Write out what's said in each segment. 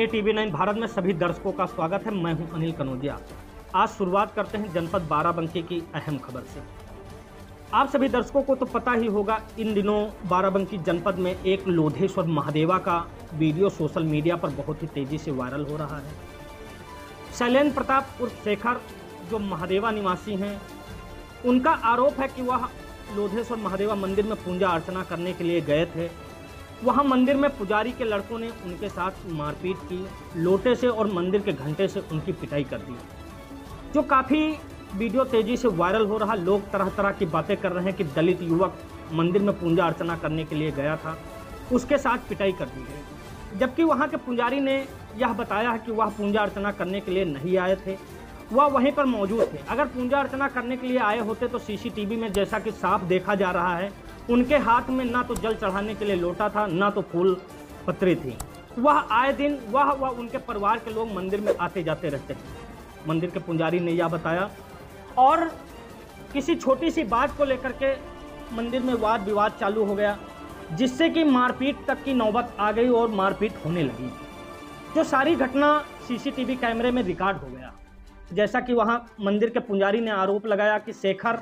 ATV9 Bharat में सभी दर्शकों का स्वागत है। मैं हूं अनिल कनौजिया। आज शुरुआत करते हैं जनपद बाराबंकी की अहम खबर से। आप सभी दर्शकों को तो पता ही होगा, इन दिनों बाराबंकी जनपद में एक लोधेश्वर महादेवा का वीडियो सोशल मीडिया पर बहुत ही तेजी से वायरल हो रहा है। शैलेंद्र प्रताप उर्फ शेखर जो महादेवा निवासी हैं, उनका आरोप है कि वह लोधेश्वर महादेवा मंदिर में पूजा अर्चना करने के लिए गए थे। वहां मंदिर में पुजारी के लड़कों ने उनके साथ मारपीट की, लोटे से और मंदिर के घंटे से उनकी पिटाई कर दी। जो काफ़ी वीडियो तेजी से वायरल हो रहा, लोग तरह तरह की बातें कर रहे हैं कि दलित युवक मंदिर में पूजा अर्चना करने के लिए गया था, उसके साथ पिटाई कर दी गई। जबकि वहां के पुजारी ने यह बताया है कि वह पूजा अर्चना करने के लिए नहीं आए थे, वह वहीं पर मौजूद थे। अगर पूजा अर्चना करने के लिए आए होते तो CCTV में जैसा कि साफ देखा जा रहा है, उनके हाथ में ना तो जल चढ़ाने के लिए लोटा था, ना तो फूल पत्री थी। वह आए दिन वह उनके परिवार के लोग मंदिर में आते जाते रहते हैं, मंदिर के पुजारी ने यह बताया। और किसी छोटी सी बात को लेकर के मंदिर में वाद विवाद चालू हो गया, जिससे कि मारपीट तक की नौबत आ गई और मारपीट होने लगी। जो सारी घटना CCTV कैमरे में रिकॉर्ड हो गया। जैसा कि वहां मंदिर के पुजारी ने आरोप लगाया कि शेखर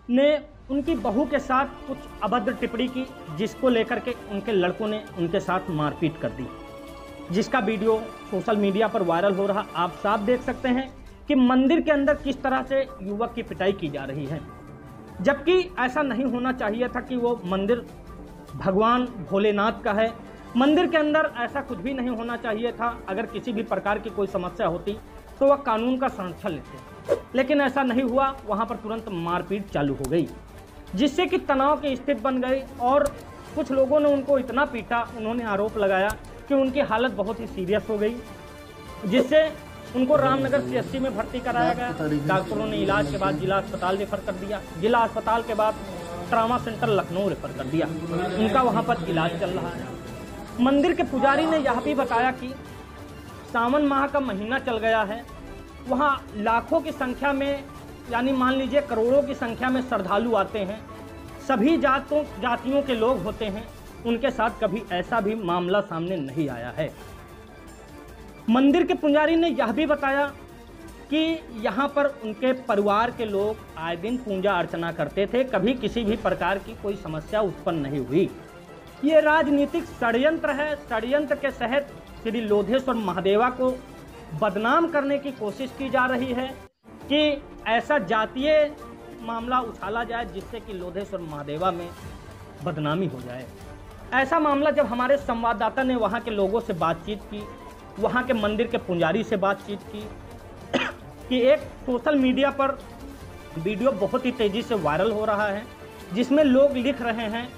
ने उनकी बहू के साथ कुछ अभद्र टिप्पणी की, जिसको लेकर के उनके लड़कों ने उनके साथ मारपीट कर दी, जिसका वीडियो सोशल मीडिया पर वायरल हो रहा। आप साफ देख सकते हैं कि मंदिर के अंदर किस तरह से युवक की पिटाई की जा रही है, जबकि ऐसा नहीं होना चाहिए था कि वो मंदिर भगवान भोलेनाथ का है। मंदिर के अंदर ऐसा कुछ भी नहीं होना चाहिए था। अगर किसी भी प्रकार की कोई समस्या होती तो वह कानून का संरक्षण लेते, लेकिन ऐसा नहीं हुआ। वहां पर तुरंत मारपीट चालू हो गई, जिससे कि तनाव की स्थिति बन गई और कुछ लोगों ने उनको इतना पीटा, उन्होंने आरोप लगाया कि उनकी हालत बहुत ही सीरियस हो गई, जिससे उनको रामनगर CSC में भर्ती कराया गया। डॉक्टरों ने इलाज के बाद जिला अस्पताल रेफर कर दिया, जिला अस्पताल के बाद ट्रामा सेंटर लखनऊ रेफर कर दिया। उनका वहाँ पर इलाज चल रहा है। मंदिर के पुजारी ने यह भी बताया कि सावन माह का महीना चल गया है, वहाँ लाखों की संख्या में, यानी मान लीजिए करोड़ों की संख्या में श्रद्धालु आते हैं। सभी जातियों के लोग होते हैं, उनके साथ कभी ऐसा भी मामला सामने नहीं आया है। मंदिर के पुजारी ने यह भी बताया कि यहाँ पर उनके परिवार के लोग आए दिन पूजा अर्चना करते थे, कभी किसी भी प्रकार की कोई समस्या उत्पन्न नहीं हुई। ये राजनीतिक षड्यंत्र है। षड्यंत्र के तहत श्री लोधेश्वर महादेवा को बदनाम करने की कोशिश की जा रही है कि ऐसा जातीय मामला उछाला जाए जिससे कि लोधेश्वर महादेवा में बदनामी हो जाए। ऐसा मामला जब हमारे संवाददाता ने वहाँ के लोगों से बातचीत की, वहाँ के मंदिर के पुजारी से बातचीत की, कि एक सोशल मीडिया पर वीडियो बहुत ही तेज़ी से वायरल हो रहा है, जिसमें लोग लिख रहे हैं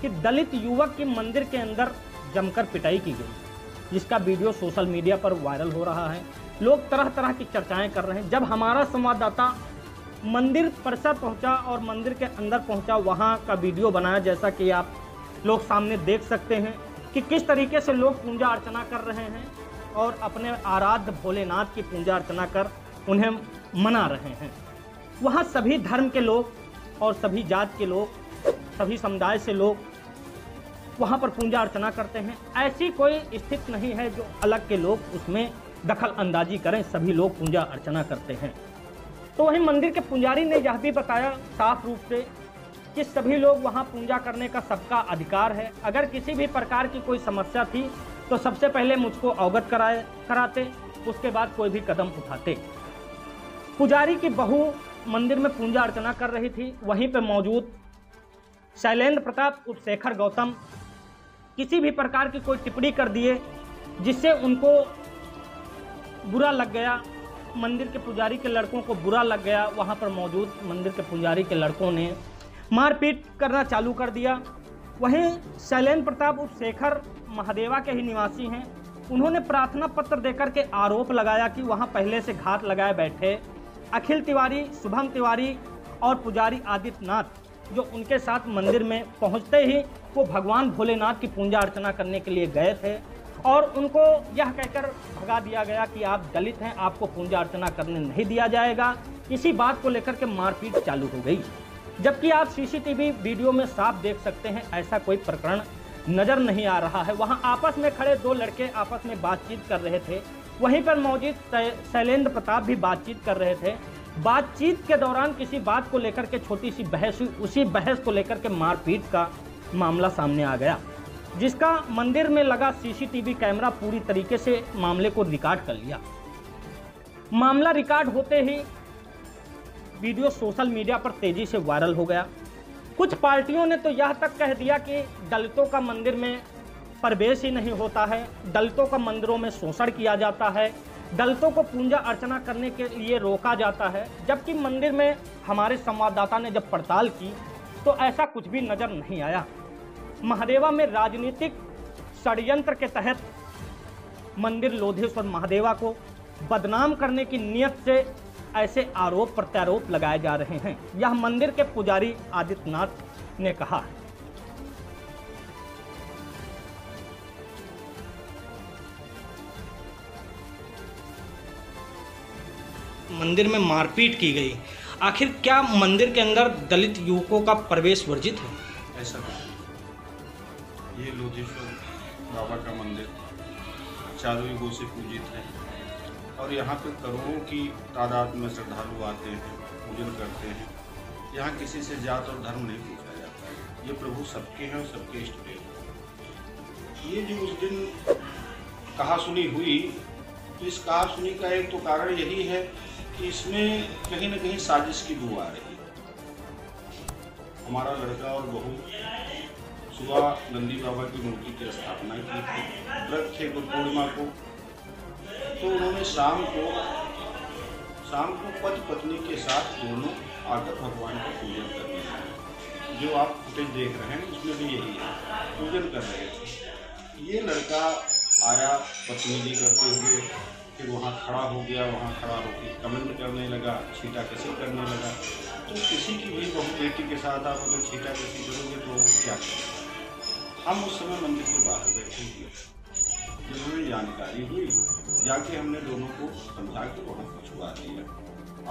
कि दलित युवक की मंदिर के अंदर जमकर पिटाई की गई, जिसका वीडियो सोशल मीडिया पर वायरल हो रहा है। लोग तरह तरह की चर्चाएं कर रहे हैं। जब हमारा संवाददाता मंदिर परिसर पहुंचा और मंदिर के अंदर पहुंचा, वहां का वीडियो बनाया, जैसा कि आप लोग सामने देख सकते हैं कि किस तरीके से लोग पूजा अर्चना कर रहे हैं और अपने आराध्य भोलेनाथ की पूजा अर्चना कर उन्हें मना रहे हैं। वहाँ सभी धर्म के लोग और सभी जात के लोग, सभी समुदाय से लोग वहाँ पर पूजा अर्चना करते हैं। ऐसी कोई स्थिति नहीं है जो अलग के लोग उसमें दखल अंदाजी करें, सभी लोग पूजा अर्चना करते हैं। तो वहीं मंदिर के पुजारी ने यह भी बताया साफ रूप से कि सभी लोग वहाँ पूजा करने का सबका अधिकार है। अगर किसी भी प्रकार की कोई समस्या थी तो सबसे पहले मुझको अवगत कराते, उसके बाद कोई भी कदम उठाते। पुजारी की बहू मंदिर में पूजा अर्चना कर रही थी, वहीं पर मौजूद शैलेंद्र प्रताप उर्फ शेखर गौतम किसी भी प्रकार की कोई टिप्पणी कर दिए, जिससे उनको बुरा लग गया। मंदिर के पुजारी के लड़कों को बुरा लग गया। वहाँ पर मौजूद मंदिर के पुजारी के लड़कों ने मारपीट करना चालू कर दिया। वहीं शैलेंद्र प्रताप उर्फ शेखर महादेवा के ही निवासी हैं। उन्होंने प्रार्थना पत्र देकर के आरोप लगाया कि वहाँ पहले से घात लगाए बैठे अखिल तिवारी, शुभम तिवारी और पुजारी आदित्यनाथ, जो उनके साथ मंदिर में पहुंचते ही वो भगवान भोलेनाथ की पूजा अर्चना करने के लिए गए थे और उनको यह कहकर भगा दिया गया कि आप दलित हैं, आपको पूजा अर्चना करने नहीं दिया जाएगा। इसी बात को लेकर के मारपीट चालू हो गई। जबकि आप CCTV वीडियो में साफ देख सकते हैं ऐसा कोई प्रकरण नजर नहीं आ रहा है। वहां आपस में खड़े दो लड़के आपस में बातचीत कर रहे थे, वहीं पर मौजूद शैलेंद्र प्रताप भी बातचीत कर रहे थे। बातचीत के दौरान किसी बात को लेकर के छोटी सी बहस हुई, उसी बहस को लेकर के मारपीट का मामला सामने आ गया, जिसका मंदिर में लगा सीसीटीवी कैमरा पूरी तरीके से मामले को रिकॉर्ड कर लिया। मामला रिकॉर्ड होते ही वीडियो सोशल मीडिया पर तेजी से वायरल हो गया। कुछ पार्टियों ने तो यह तक कह दिया कि दलितों का मंदिर में प्रवेश ही नहीं होता है, दलितों का मंदिरों में शोषण किया जाता है, दलितों को पूजा अर्चना करने के लिए रोका जाता है। जबकि मंदिर में हमारे संवाददाता ने जब पड़ताल की तो ऐसा कुछ भी नजर नहीं आया। महादेवा में राजनीतिक षड्यंत्र के तहत मंदिर लोधेश्वर महादेवा को बदनाम करने की नियत से ऐसे आरोप प्रत्यारोप लगाए जा रहे हैं, यह मंदिर के पुजारी आदित्यनाथ ने कहा है। मंदिर में मारपीट की गई, आखिर क्या मंदिर के अंदर दलित युवकों का प्रवेश वर्जित है? ऐसा नहीं, ये लोधेश्वर बाबा का मंदिर चारों युगों से पूजित है और यहाँ पे करोड़ों की तादाद में श्रद्धालु आते हैं, पूजन करते हैं। यहाँ किसी से जात और धर्म नहीं पूछा जाता है, ये प्रभु सबके हैं और सबके इष्ट देव। ये जो उस दिन कहा सुनी हुई, तो इस कहा सुनी का एक तो कारण यही है कि इसमें कहीं न कहीं साजिश की बू आ रही है। हमारा लड़का और बहू सुबह नंदी बाबा की मूर्ति की स्थापना की थी, व्रत थे गुरु पूर्णिमा को, तो उन्होंने शाम को पति पत्नी के साथ दोनों आकर भगवान का पूजन करने लगे। जो आप फुटेज देख रहे हैं उसमें भी यही है, पूजन कर रहे थे। ये लड़का आया बदतमीजी करते हुए, फिर वहाँ खड़ा हो गया, वहाँ खड़ा होकर कमेंट करने लगा, छींटाकशी करने लगा। तो किसी की भी बहू बेटी के साथ आप अगर छींटाकशी करोगे तो क्या करें? हम उस समय मंदिर के बाहर बैठे हुए, जब हमें जानकारी हुई जाके हमने दोनों को समझा के वहाँ पर छुड़ा दिया।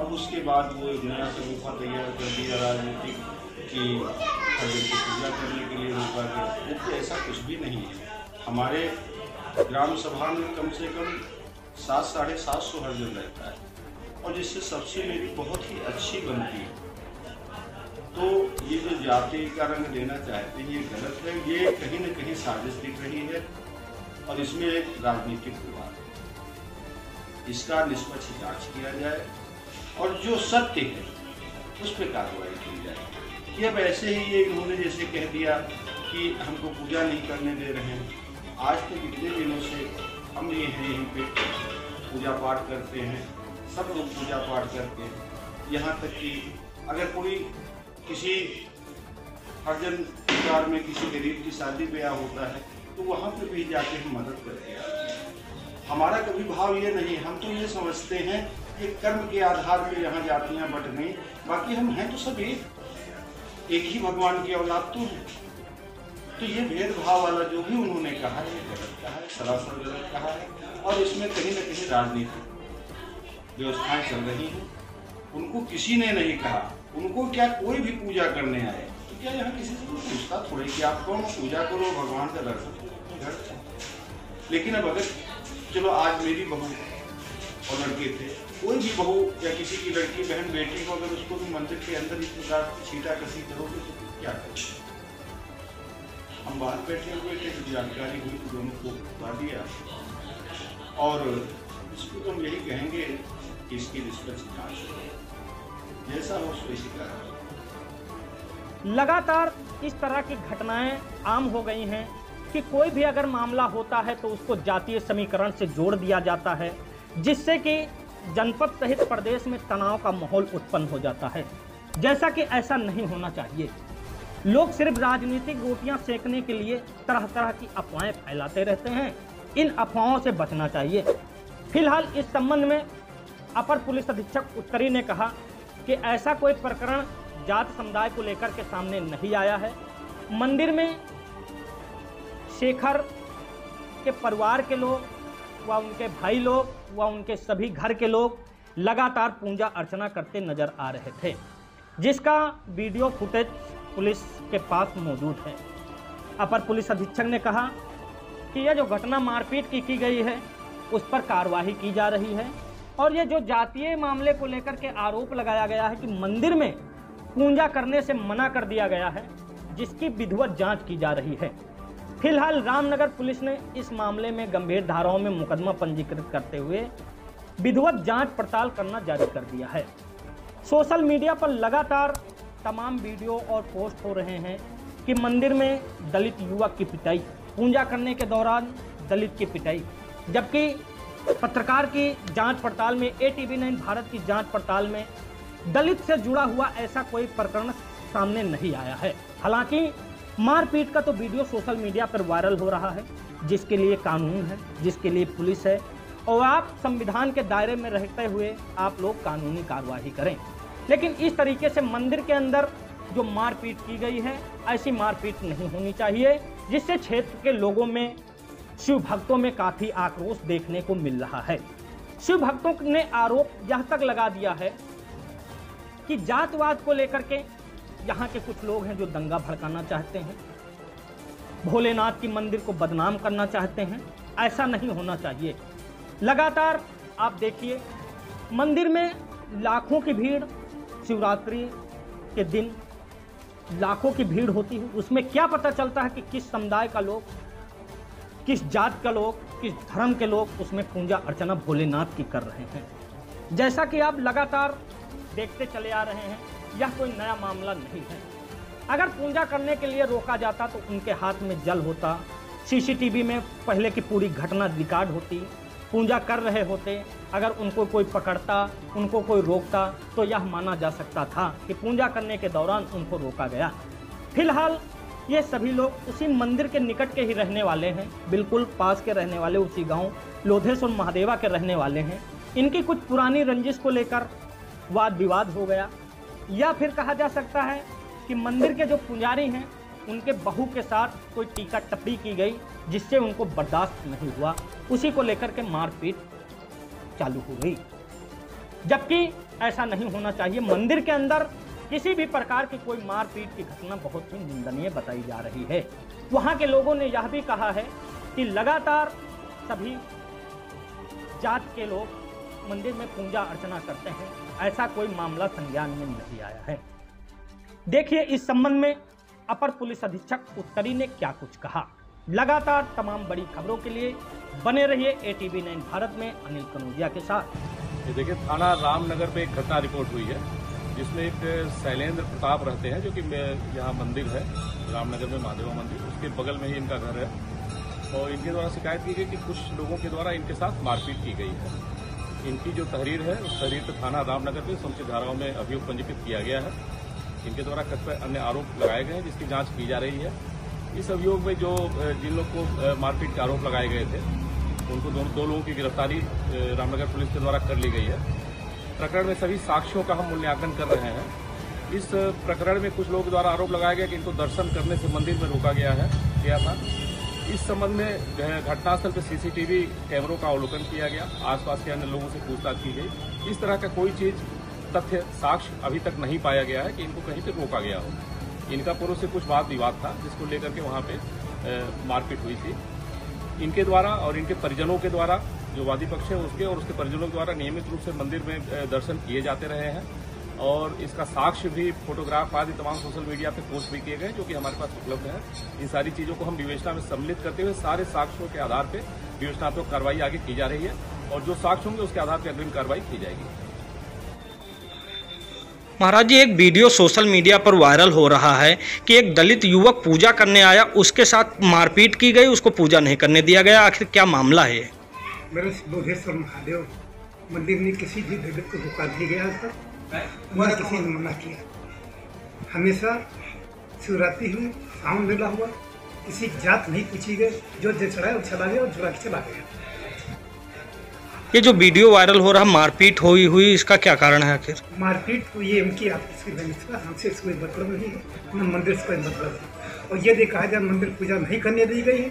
अब उसके बाद वो एक नया सरूफा तैयार कर दिया राजनीतिक कि हर दिन की पूजा करने के लिए रोका गया, जबकि ऐसा कुछ भी नहीं है। हमारे ग्राम सभा में कम से कम 700-750 हरिजन रहता है और जिससे सब्सिडी बहुत ही अच्छी बनती है। तो ये जो जाति का रंग देना चाहते हैं ये गलत है, ये कहीं न कहीं साजिश दिख रही है और इसमें एक राजनीतिक हुआ है। इसका निष्पक्ष जांच किया जाए और जो सत्य है उस पर कार्रवाई की जाए। कि अब ऐसे ही ये उन्होंने जैसे कह दिया कि हमको पूजा नहीं करने दे रहे हैं। आज तक इतने दिनों से हम ये हैं, यहीं पे पूजा पाठ करते हैं, सब लोग पूजा पाठ करते हैं। यहाँ तक कि अगर कोई किसी हरिजन परिवार में किसी गरीब की शादी ब्याह होता है तो वहाँ पे भी जाके हम मदद करते हैं। हमारा कभी भाव ये नहीं, हम तो ये समझते हैं कि कर्म के आधार पर यहाँ जातियाँ बट गई, बाकी हम हैं तो सब एक ही भगवान की औलाद तो है। तो ये भेदभाव वाला जो भी उन्होंने कहा है गलत कहा है, सरासर गलत कहा है और इसमें कहीं न कहीं राजनीतिक व्यवस्थाएं चल रही हैं। उनको किसी ने नहीं कहा, उनको क्या कोई भी पूजा करने आए तो क्या यहाँ किसी से पूछता थोड़ी कि आप कौन, पूजा करो, भगवान का दर्शन करो घर से। लेकिन अब अगर चलो आज मेरी बहू और लड़के थे, कोई भी बहू या किसी की लड़की बहन बेटी को अगर उसको भी मंदिर के अंदर इस प्रकार छींटाकशी करोगे तो क्या करोगे? हम बाहर बैठे हुए थे, जब जानकारी हुई तो दोनों को बता दिया और इसको तो हम यही कहेंगे कि इसकी निष्पक्ष जांच हो, जैसा हो वैसी कार्रवाई। लगातार इस तरह की घटनाएं आम हो गई हैं कि कोई भी अगर मामला होता है तो उसको जातीय समीकरण से जोड़ दिया जाता है, जिससे कि जनपद सहित प्रदेश में तनाव का माहौल उत्पन्न हो जाता है, जैसा कि ऐसा नहीं होना चाहिए। लोग सिर्फ राजनीतिक रोटियां सेकने के लिए तरह तरह की अफवाहें फैलाते रहते हैं, इन अफवाहों से बचना चाहिए। फिलहाल इस संबंध में अपर पुलिस अधीक्षक उत्तरी ने कहा कि ऐसा कोई प्रकरण जात समुदाय को लेकर के सामने नहीं आया है। मंदिर में शेखर के परिवार के लोग व उनके भाई लोग व उनके सभी घर के लोग लगातार पूजा अर्चना करते नजर आ रहे थे, जिसका वीडियो फुटेज पुलिस के पास मौजूद है। अपर पुलिस अधीक्षक ने कहा कि यह जो घटना मारपीट की गई है उस पर कार्रवाई की जा रही है और ये जो जातीय मामले को लेकर के आरोप लगाया गया है कि मंदिर में पूजा करने से मना कर दिया गया है, जिसकी विधिवत जांच की जा रही है। फिलहाल रामनगर पुलिस ने इस मामले में गंभीर धाराओं में मुकदमा पंजीकृत करते हुए विधिवत जांच पड़ताल करना जारी कर दिया है। सोशल मीडिया पर लगातार तमाम वीडियो और पोस्ट हो रहे हैं कि मंदिर में दलित युवक की पिटाई, पूजा करने के दौरान दलित की पिटाई, जबकि पत्रकार की जांच पड़ताल में, ATV9 भारत की जांच पड़ताल में दलित से जुड़ा हुआ ऐसा कोई प्रकरण सामने नहीं आया है। हालांकि मारपीट का तो वीडियो सोशल मीडिया पर वायरल हो रहा है, जिसके लिए कानून है, जिसके लिए पुलिस है और आप संविधान के दायरे में रहते हुए आप लोग कानूनी कार्रवाई करें। लेकिन इस तरीके से मंदिर के अंदर जो मारपीट की गई है, ऐसी मारपीट नहीं होनी चाहिए, जिससे क्षेत्र के लोगों में, शिव भक्तों में काफी आक्रोश देखने को मिल रहा है। शिव भक्तों ने आरोप यह तक लगा दिया है कि जातवाद को लेकर के यहाँ के कुछ लोग हैं जो दंगा भड़काना चाहते हैं, भोलेनाथ की मंदिर को बदनाम करना चाहते हैं। ऐसा नहीं होना चाहिए। लगातार आप देखिए मंदिर में लाखों की भीड़, शिवरात्रि के दिन लाखों की भीड़ होती है। उसमें क्या पता चलता है कि किस समुदाय का लोग, किस जात का लोग, किस धर्म के लोग उसमें पूजा अर्चना भोलेनाथ की कर रहे हैं। जैसा कि आप लगातार देखते चले आ रहे हैं, यह कोई नया मामला नहीं है। अगर पूजा करने के लिए रोका जाता तो उनके हाथ में जल होता, CCTV में पहले की पूरी घटना रिकॉर्ड होती, पूजा कर रहे होते, अगर उनको कोई पकड़ता, उनको कोई रोकता तो यह माना जा सकता था कि पूजा करने के दौरान उनको रोका गया। फिलहाल ये सभी लोग उसी मंदिर के निकट के ही रहने वाले हैं, बिल्कुल पास के रहने वाले, उसी गांव लोधेश्वर महादेवा के रहने वाले हैं। इनकी कुछ पुरानी रंजिश को लेकर वाद विवाद हो गया, या फिर कहा जा सकता है कि मंदिर के जो पुजारी हैं उनके बहू के साथ कोई टीका टप्पी की गई, जिससे उनको बर्दाश्त नहीं हुआ, उसी को लेकर के मारपीट चालू हो गई। जबकि ऐसा नहीं होना चाहिए। मंदिर के अंदर किसी भी प्रकार की कोई मारपीट की घटना बहुत ही निंदनीय बताई जा रही है। वहां के लोगों ने यह भी कहा है कि लगातार सभी जात के लोग मंदिर में पूजा अर्चना करते हैं, ऐसा कोई मामला संज्ञान में नहीं आया है। देखिए इस संबंध में अपर पुलिस अधीक्षक उत्तरी ने क्या कुछ कहा। लगातार तमाम बड़ी खबरों के लिए बने रहिए ATV9 भारत में अनिल कनौजिया के साथ। ये देखिए, थाना रामनगर पे एक घटना रिपोर्ट हुई है जिसमें एक शैलेंद्र प्रताप रहते हैं, जो कि यहाँ मंदिर है रामनगर में महादेवा मंदिर, उसके बगल में ही इनका घर है। और इनके द्वारा शिकायत की गई कि कुछ लोगों के द्वारा इनके साथ मारपीट की गई है। इनकी जो तहरीर है उस तहरीर पर थाना रामनगर में समुचित धाराओं में अभियोग पंजीकृत किया गया है। इनके द्वारा कतिपय अन्य आरोप लगाए गए हैं जिसकी जांच की जा रही है। इस अभियोग में जो जिन लोग को मारपीट के आरोप लगाए गए थे उनको दो लोगों की गिरफ्तारी रामनगर पुलिस के द्वारा कर ली गई है। प्रकरण में सभी साक्ष्यों का हम मूल्यांकन कर रहे हैं। इस प्रकरण में कुछ लोगों द्वारा आरोप लगाया गया कि इनको दर्शन करने से मंदिर में रोका गया था। इस संबंध में घटनास्थल पर CCTV कैमरों का अवलोकन किया गया, आसपास के अन्य लोगों से पूछताछ की गई। इस तरह का कोई चीज, तथ्य, साक्ष्य अभी तक नहीं पाया गया है कि इनको कहीं पर रोका गया हो। इनका पूर्व से कुछ वाद विवाद था जिसको लेकर के वहाँ पे मारपीट हुई थी। इनके द्वारा और इनके परिजनों के द्वारा, जो वादी पक्ष है उसके और उसके परिजनों के द्वारा नियमित रूप से मंदिर में दर्शन किए जाते रहे हैं और इसका साक्ष्य भी, फोटोग्राफ आदि तमाम सोशल मीडिया पे पोस्ट भी किए गए जो कि हमारे पास उपलब्ध है। इन सारी चीजों को हम विवेचना में सम्मिलित करते हुए सारे साक्ष्यों के आधार पर विवेचनात्मक कार्रवाई आगे की जा रही है और जो साक्ष्य होंगे उसके आधार पर अग्रिम कार्रवाई की जाएगी। महाराज जी, एक वीडियो सोशल मीडिया पर वायरल हो रहा है कि एक दलित युवक पूजा करने आया, उसके साथ मारपीट की गई, उसको पूजा नहीं करने दिया गया। आखिर क्या मामला है? मेरे लोधेश्वर महादेव मंदिर में किसी भी दलित को रोका नहीं गया आज तक, न किसी ने मना किया। हमेशा शिवरात्रि हुई, सावन मेला हुआ, किसी की जात नहीं पूछी गई, जो चढ़ाया वो चला गया और जुड़ा के चला गया। ये जो वीडियो वायरल हो रहा, मारपीट हुई, इसका क्या कारण है आखिर? मारपीट तो ये उनकी आपसी व्यवस्था, हमसे कोई मतलब नहीं है, न मंदिर से कोई मतलब है। और ये देखा जाए मंदिर पूजा नहीं करने दी गई है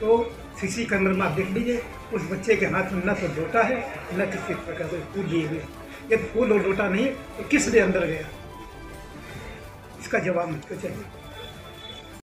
तो CC कैमरे में आप देख लीजिए, उस बच्चे के हाथ में न तो लोटा है न किसी प्रकार से फूल लिए हुए। ये फूल और लोटा नहीं तो किस लिए अंदर गया, इसका जवाब मुझको चाहिए।